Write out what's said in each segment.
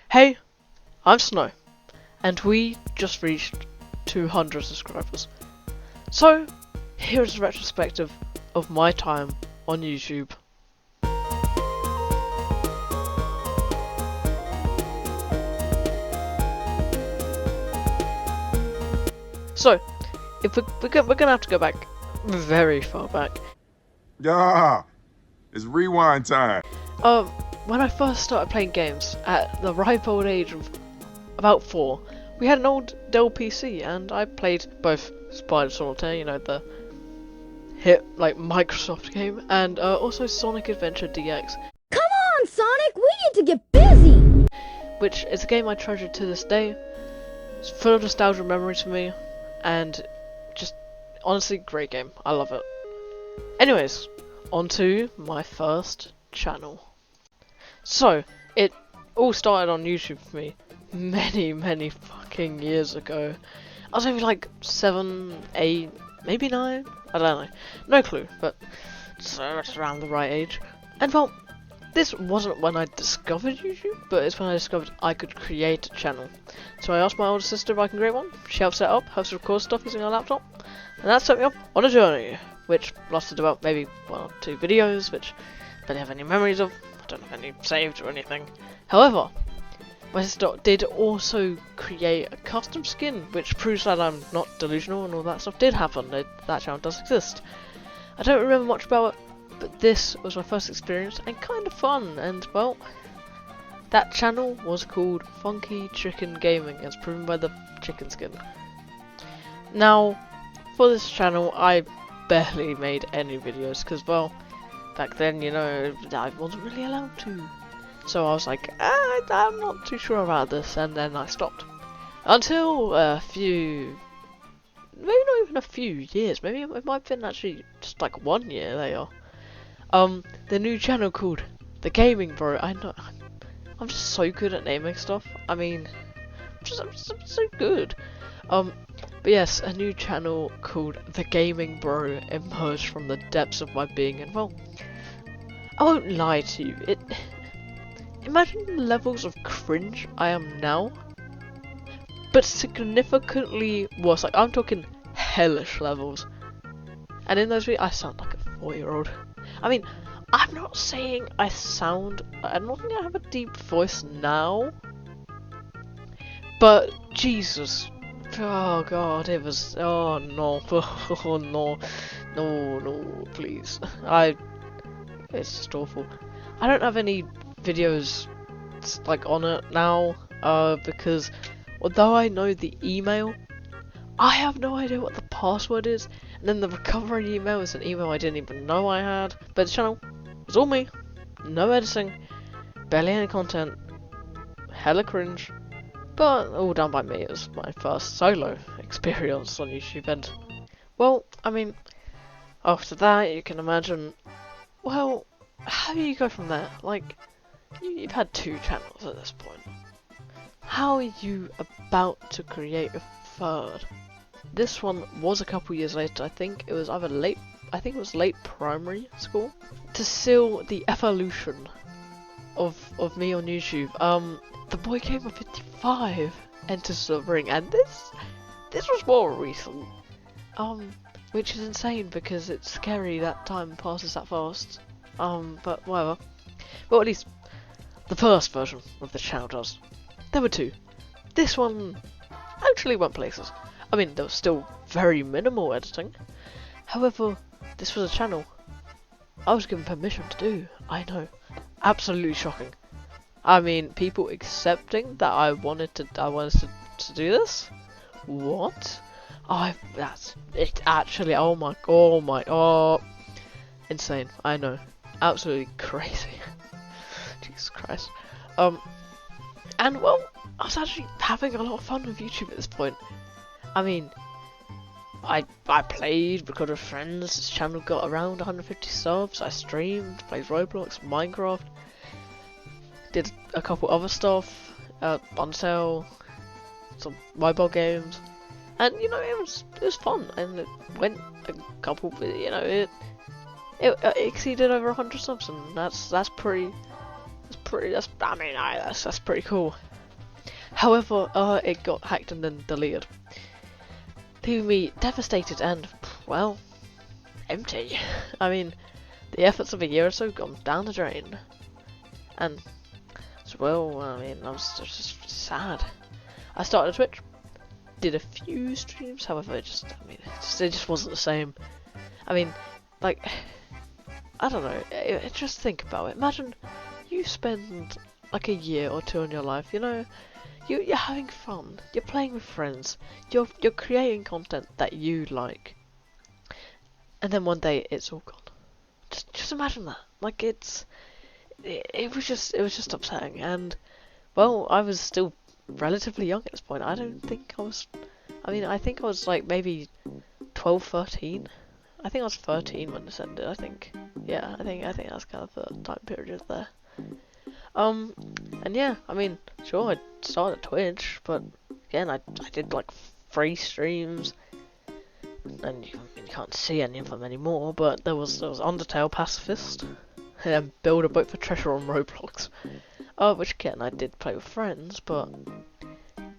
Hey, I'm Snow, and we just reached 200 subscribers. So, here is a retrospective of my time on YouTube. So, if we're gonna have to go back very far back. Yeah, it's rewind time. When I first started playing games at the ripe old age of about 4, we had an old Dell PC, and I played both Spider Solitaire, you know, the hit like Microsoft game, and also Sonic Adventure DX. Come on, Sonic, we need to get busy! Which is a game I treasure to this day. It's full of nostalgia memories for me, and just honestly great game. I love it. Anyways, on to my first channel. So, it all started on YouTube for me many fucking years ago. I was maybe like 7, 8, maybe 9? I don't know. No clue, but it's around the right age. And well, this wasn't when I discovered YouTube, but it's when I discovered I could create a channel. So I asked my older sister if I can create one. She helped set up, helps record stuff using her laptop, and that set me off on a journey, which lasted about maybe 1 or 2 videos, which I don't have any memories of. I don't have any saved or anything. However, my sister did also create a custom skin, which proves that I'm not delusional and all that stuff did happen. That channel does exist. I don't remember much about it, but this was my first experience and kind of fun, and well, that channel was called Funky Chicken Gaming, as proven by the chicken skin. Now, for this channel, I barely made any videos, because well, back then, you know, I wasn't really allowed to. So I was like, I'm not too sure about this, and then I stopped. Until a few, maybe not even a few years, maybe it might have been actually just like 1 year later. The new channel called The Gaming Bro. I know, I'm just so good at naming stuff. I mean, I'm just so good. But yes, a new channel called The Gaming Bro emerged from the depths of my being, and well, I won't lie to you, imagine the levels of cringe I am now, but significantly worse. Like, I'm talking hellish levels. And in those videos, I sound like a 4-year-old. I mean, I'm not saying I don't think I have a deep voice now, but Jesus. Oh god, it was, oh no, oh no, please. It's just awful. I don't have any videos like on it now, because although I know the email, I have no idea what the password is, and then the recovery email is an email I didn't even know I had. But the channel was all me, no editing, barely any content, hella cringe, but all done by me. It was my first solo experience on YouTube, and well, I mean, after that you can imagine, well, how do you go from there? Like, you've had 2 channels at this point. How are you about to create a 3rd? This one was a couple years later. I think it was either late primary school. To seal the evolution of me on YouTube, the boy came of 55 enters the ring, and this was more recent. Which is insane because it's scary that time passes that fast. But whatever. Well, at least the first version of the channel does. There were 2. This one actually went places. I mean, there was still very minimal editing. However, this was a channel I was given permission to do. I know. Absolutely shocking. I mean, people accepting that I wanted to do this? What? That's it actually, oh my, insane, I know. Absolutely crazy. Jesus Christ. And well, I was actually having a lot of fun with YouTube at this point. I mean, I played, recorded with friends, this channel got around 150 subs, I streamed, played Roblox, Minecraft, did a couple other stuff, Undertale, some mobile games, and you know, it was fun, and it went a couple, you know, it exceeded over 100 subs, and that's pretty cool. However, it got hacked and then deleted, leaving me devastated and, well, empty. I mean, the efforts of a year or so gone down the drain. And, well, I mean, I was just sad. I started a Twitch, did a few streams, however, it just wasn't the same. I mean, like, I don't know, just think about it. Imagine you spend like a year or two in your life, you know, you're having fun, you're playing with friends, you're creating content that you like, and then one day it's all gone. Just imagine that. Like, it was just upsetting. And, well, I was still relatively young at this point. I think I was like maybe 12, 13. I think I was 13 when this ended. I think that's kind of the time period there. And yeah, I mean, sure, I started Twitch, but again, I did like 3 streams, and you can't see any of them anymore. But there was Undertale Pacifist, and then Build a Boat for Treasure on Roblox, which again I did play with friends, but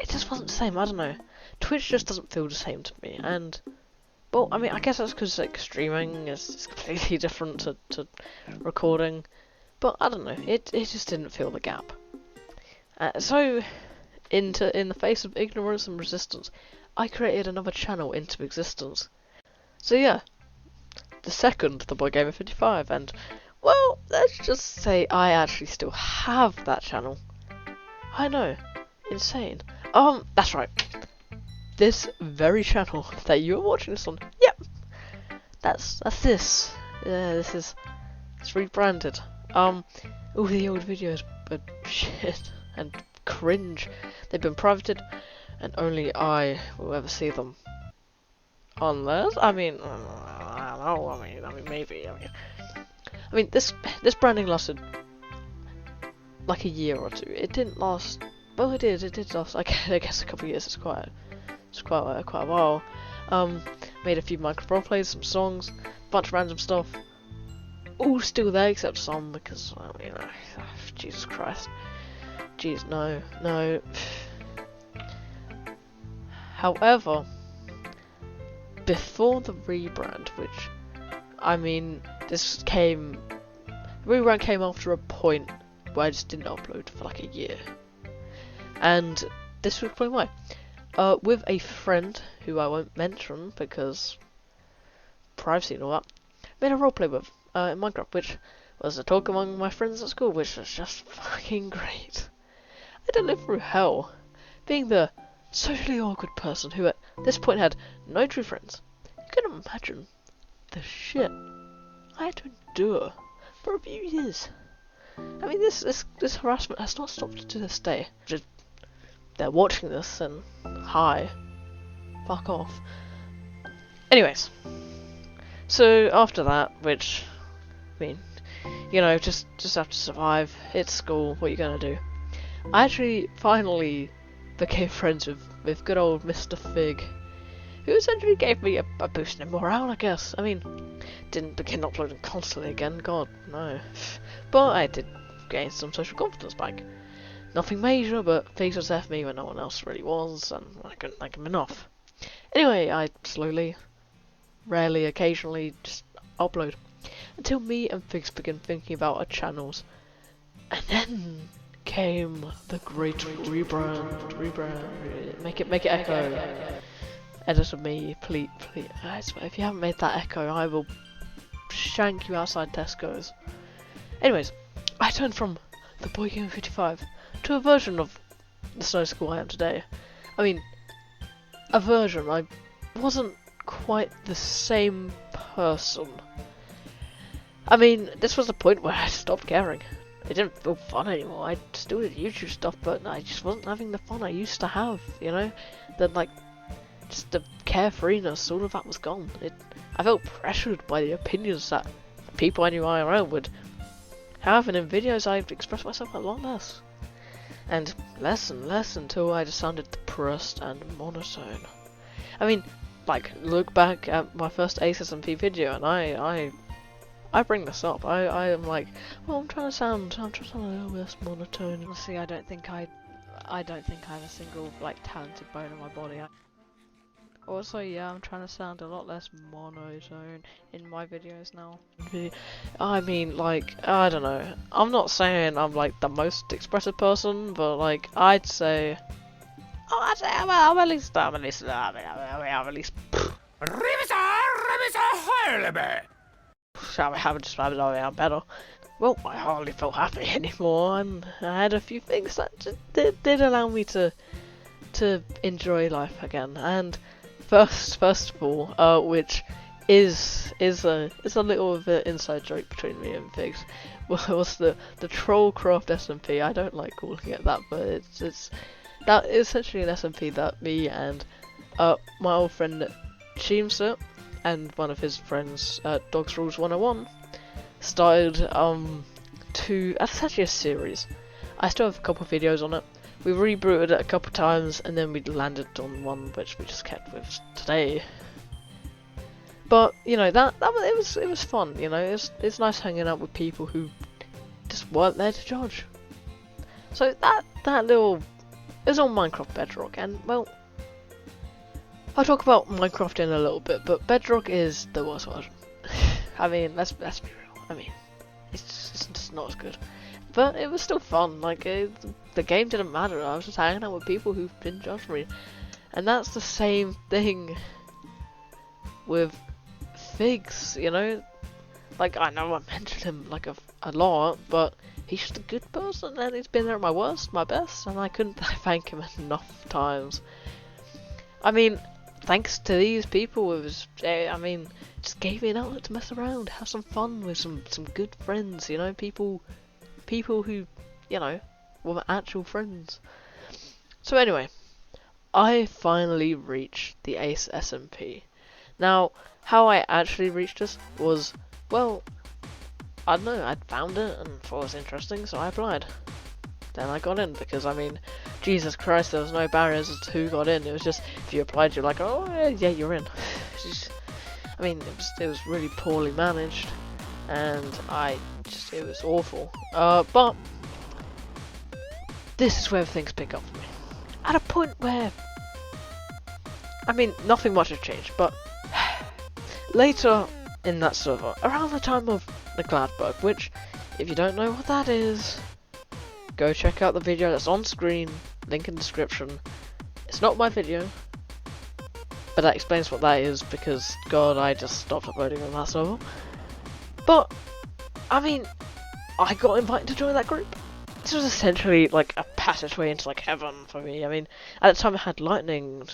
it just wasn't the same. I don't know. Twitch just doesn't feel the same to me, and well, I mean, I guess that's because like streaming is completely different to recording. But I don't know, it just didn't fill the gap. So, in the face of ignorance and resistance, I created another channel into existence. So yeah, the second The Boy Gamer 55, and well, let's just say I actually still have that channel. I know, insane. That's right. This very channel that you're watching this on, yep, that's this. Yeah, it's rebranded. All the old videos are shit and cringe. They've been privated, and only I will ever see them. Unless, I mean, I don't know. I mean, maybe. I mean, this branding lasted like a year or two. It didn't last. Well, it did. It did last. I guess a couple of years. It's quite a while. Made a few Minecraft roleplays, some songs, bunch of random stuff. All still there except some, because, well, you know, Jesus Christ. Jeez, no. However, before the rebrand, which, I mean, the rebrand came after a point where I just didn't upload for like a year. And this was explain why. With a friend, who I won't mention because privacy and all that, made a roleplay with. In Minecraft, which was a talk among my friends at school, which was just fucking great. I had to live through hell, being the socially awkward person who at this point had no true friends. You can imagine the shit I had to endure for a few years. I mean, this harassment has not stopped to this day. Just, they're watching this and hi, fuck off. Anyways, so after that, which, I mean, you know, just have to survive. It's school. What are you gonna do? I actually finally became friends with good old Mr. Fig, who essentially gave me a boost in morale, I guess. I mean, didn't begin uploading constantly again. God, no. But I did gain some social confidence back. Nothing major, but Fig was there for me when no one else really was, and I couldn't like him enough. Anyway, I slowly, rarely, occasionally just upload. Until me and Figs began thinking about our channels. And then came the great rebrand. Make it echo. Editor me, please. I swear, if you haven't made that echo, I will shank you outside Tesco's. Anyways, I turned from the Boy Gamer 55 to a version of the Snowcicle I am today. I mean, a version. I wasn't quite the same person. I mean, this was the point where I stopped caring. It didn't feel fun anymore. I still did YouTube stuff, but I just wasn't having the fun I used to have, you know? Just the carefreeness, all of that was gone. I felt pressured by the opinions that the people I knew IRL would have, and in videos I expressed myself a lot less. And less and less until I just sounded depressed and monotone. I mean, like, look back at my first ASSMP video, and I bring this up. I am like, well, I'm trying to sound a little less monotone. Honestly, I don't think I I don't think I have a single like talented bone in my body. Also, yeah, I'm trying to sound a lot less monotone in my videos now. I mean, like, I don't know. I'm not saying I'm like the most expressive person, but like, I'd say I'm at least. I haven't just I'm better. Well, I hardly felt happy anymore, and I had a few things that just did allow me to enjoy life again. And first of all, which is a little of an inside joke between me and Figs, was the Trollcraft SMP. I don't like calling it that, but it's that is essentially an SMP that me and my old friend Sheemster and one of his friends, Dogs Rules 101, started to. That's actually a series. I still have a couple of videos on it. We rebooted it a couple of times, and then we landed on one which we just kept with today. But you know it was fun. You know, it's nice hanging out with people who just weren't there to judge. So that little is on Minecraft Bedrock, and well, I'll talk about Minecraft in a little bit, but Bedrock is the worst version. I mean, let's be real. I mean, it's just not as good. But it was still fun. Like, the game didn't matter. I was just hanging out with people who didn't judge me. And that's the same thing with Figs, you know? Like, I know I mentioned him, like, a lot, but he's just a good person, and he's been there at my worst, my best, and I couldn't thank him enough times. I mean, thanks to these people, it was, I mean, just gave me an outlet to mess around, have some fun with some good friends, you know? People who, you know, were actual friends. So anyway, I finally reached the Ace SMP. Now, how I actually reached this was, well, I don't know, I'd found it and thought it was interesting, so I applied. Then I got in, because I mean, Jesus Christ, there was no barriers as to who got in. It was just, if you applied, you're like, oh yeah, you're in. I mean, it was really poorly managed, and it was awful. But this is where things pick up for me. At a point where, I mean, nothing much has changed, but later in that server, around the time of the Gladberg, which, if you don't know what that is, go check out the video that's on screen, link in the description. It's not my video, but that explains what that is, because, God, I just stopped uploading on that server. But, I mean, I got invited to join that group. This was essentially like a passageway into like heaven for me. I mean, at the time I had Lightning,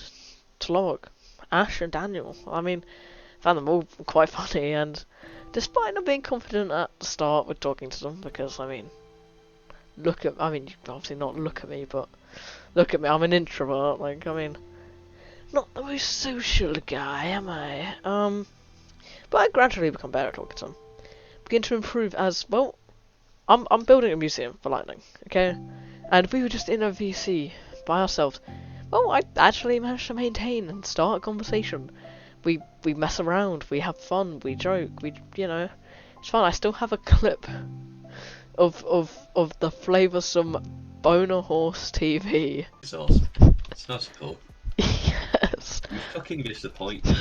Tlog, Ash and Daniel. I mean, found them all quite funny, and despite not being confident at the start with talking to them, because I mean, I mean, you can obviously not look at me, but look at me, I'm an introvert, like, I mean, not the most social guy, am I? But I gradually become better at talking to them. Begin to improve as, well, I'm building a museum for Lightning, okay? And we were just in a VC by ourselves. Well, I actually managed to maintain and start a conversation. We mess around, we have fun, we joke, you know, it's fun. I still have a clip of the flavoursome Boner Horse TV. It's awesome. Snowcicle. Yes. You fucking disappoint me.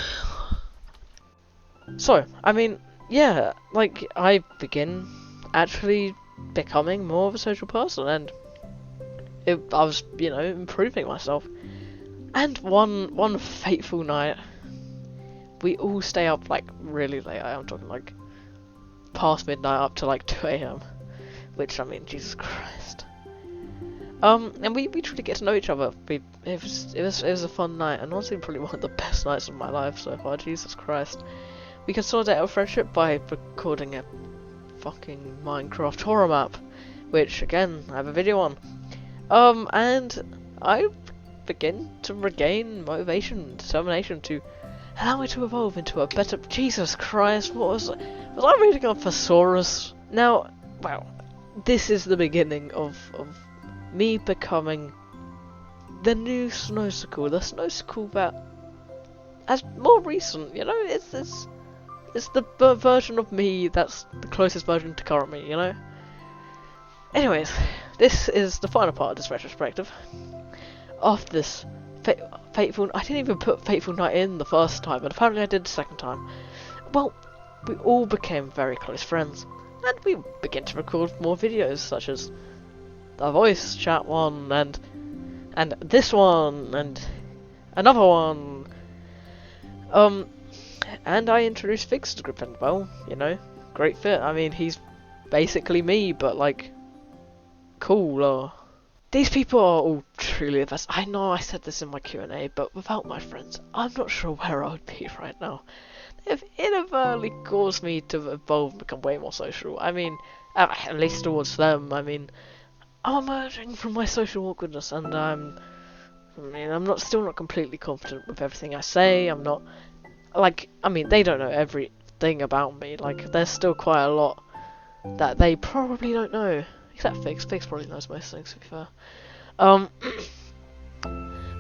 So, I mean, yeah, like, I begin actually becoming more of a social person, and I was, you know, improving myself. And one fateful night, we all stay up like really late. I'm talking like past midnight up to like 2 AM, which, I mean, Jesus Christ. And we tried to get to know each other. It was a fun night, and honestly probably one of the best nights of my life so far. Jesus Christ. We consolidate our friendship by recording a fucking Minecraft horror map, which again I have a video on. And I begin to regain motivation, determination to allow me to evolve into a better. Jesus Christ, was I reading a thesaurus? Now, well, this is the beginning of me becoming the new Snowcicle, the Snowcicle that as more recent, you know, it's the version of me that's the closest version to current me, you know? Anyways, this is the final part of this retrospective of this fateful. I didn't even put Fateful Night in the first time, and apparently I did the second time. Well, we all became very close friends, and we began to record more videos, such as the voice chat one, and this one, and another one. And I introduced Fix to the group, and well, you know, great fit. I mean, he's basically me, but like cooler. These people are all truly the best. I know I said this in my Q&A, but without my friends, I'm not sure where I would be right now. They've inadvertently caused me to evolve and become way more social. I mean, at least towards them. I mean, I'm emerging from my social awkwardness, and I'm still not completely confident with everything I say. I'm not, like, I mean, they don't know everything about me. Like, there's still quite a lot that they probably don't know. Except Fix. Fix probably knows most things, to be fair.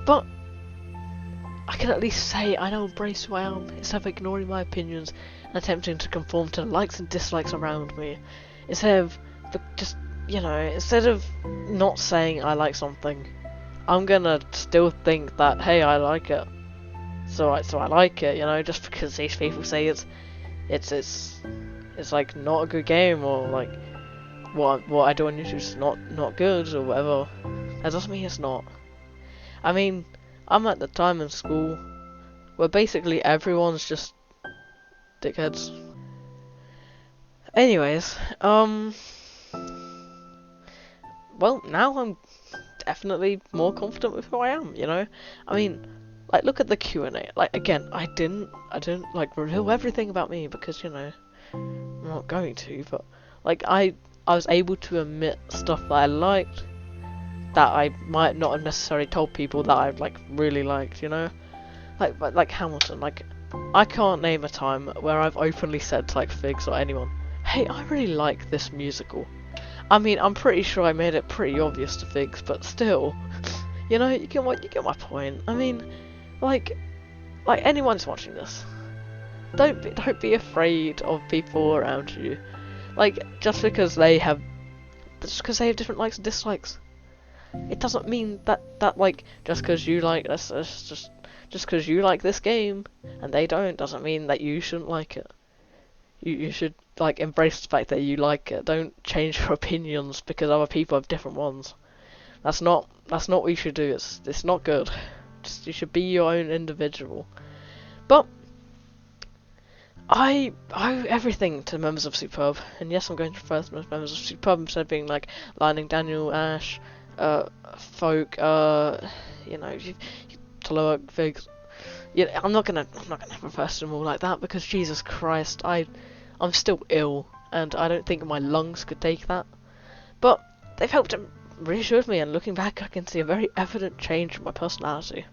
But I can at least say I now embrace who I am, instead of ignoring my opinions and attempting to conform to the likes and dislikes around me. Instead of just, you know, instead of not saying I like something, I'm gonna still think that, hey, I like it. So I like it, you know, just because these people say it's like not a good game, or like what I do on YouTube is not good or whatever. That doesn't mean it's not. I mean, I'm at the time in school where basically everyone's just dickheads. Anyways, well, now I'm definitely more confident with who I am, you know? I mean, like, look at the Q&A. Like, again, I didn't like reveal everything about me because, you know, I'm not going to, but like I was able to admit stuff that I liked that I might not have necessarily told people that I like really liked, you know? Like Hamilton, like I can't name a time where I've openly said to like Figs or anyone, hey, I really like this musical. I mean, I'm pretty sure I made it pretty obvious to Figs, but still, you know, you get my point. I mean, like anyone's watching this, don't be afraid of people around you. Like, just because they have different likes and dislikes, it doesn't mean that like, just because you like this, just because you like this game and they don't, doesn't mean that you shouldn't like it. You should like embrace the fact that you like it. Don't change your opinions because other people have different ones. That's not what you should do. It's not good. Just, you should be your own individual. But I owe everything to members of Superb, and yes, I'm going to refer to them as members of Superb instead of being like Lightning Daniel, Ash, Folk, you know, Toloak, Figs. Yeah, I'm not gonna refer to them all like that because Jesus Christ, I'm still ill, and I don't think my lungs could take that. But they've helped and reassured me, and looking back, I can see a very evident change in my personality,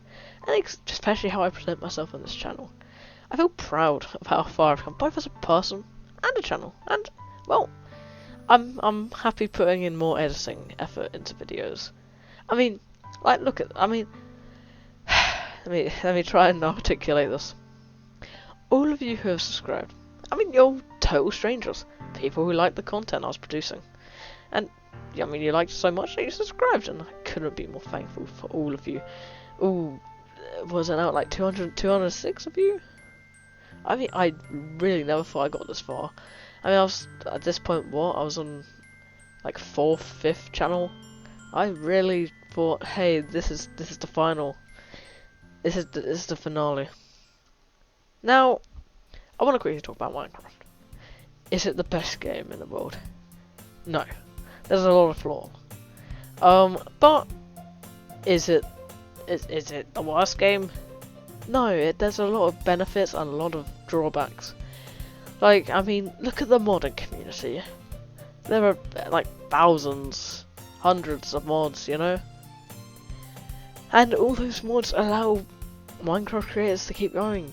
and especially how I present myself on this channel. I feel proud of how far I've come, both as a person and a channel, and well, I'm happy putting in more editing effort into videos. I mean, like, look at, I mean, let me try and articulate this. All of you who have subscribed, I mean, you're total strangers, people who like the content I was producing, and I mean, you liked it so much that you subscribed, and I couldn't be more thankful for all of you. Ooh, was it out like 206 of you? I mean, I really never thought I got this far. I mean, I was, at this point, I was on, like, 4th, 5th channel. I really thought, hey, this is the final. This is the finale. Now, I want to quickly talk about Minecraft. Is it the best game in the world? No. There's a lot of flaws. But, is it the worst game? No, there's a lot of benefits and a lot of drawbacks. Like, I mean, look at the modding community. There are, like, thousands, hundreds of mods, you know? And all those mods allow Minecraft creators to keep going.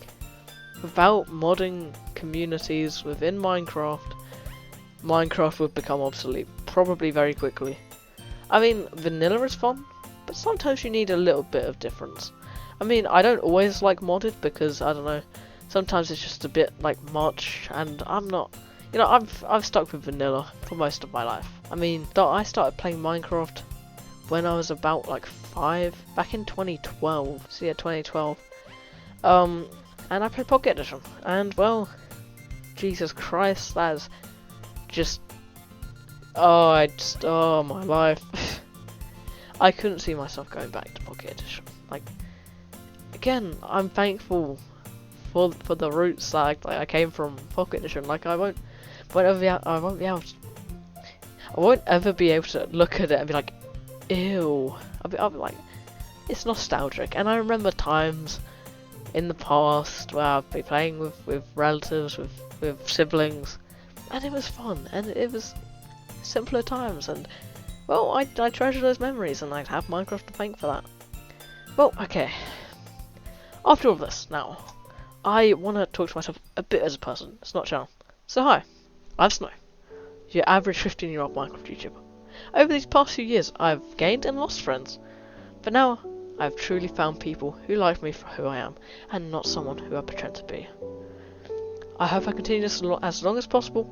Without modding communities within Minecraft, Minecraft would become obsolete, probably very quickly. I mean, vanilla is fun, but sometimes you need a little bit of difference. I mean, I don't always like modded because, I don't know, sometimes it's just a bit, like, much, and I'm not, You know, I've stuck with vanilla for most of my life. I mean, I started playing Minecraft when I was about like 5, back in 2012. So yeah, 2012. And I played Pocket Edition, and well, Jesus Christ, that's just, oh my life. I couldn't see myself going back to Pocket Edition. Like, again, I'm thankful for the roots that I came from Pocket Edition. Like, I won't ever be able to look at it and be like, ew. I'll be like, it's nostalgic, and I remember times in the past where I'd be playing with relatives, with siblings, and it was fun, and it was simpler times, and well, I treasure those memories, and I'd have Minecraft to thank for that. Well, okay. After all this, now, I want to talk to myself a bit as a person. It's not channel. So hi, I'm Snow, your average 15-year-old Minecraft YouTuber. Over these past few years, I've gained and lost friends, but now I've truly found people who like me for who I am, and not someone who I pretend to be. I hope I continue this as long as possible,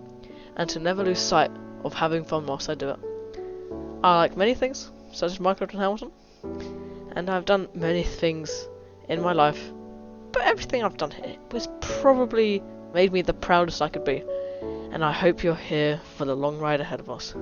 and to never lose sight of having fun whilst I do it. I like many things, such as Minecraft and Hamilton, and I've done many things in my life, but everything I've done here was probably made me the proudest I could be, and I hope you're here for the long ride ahead of us.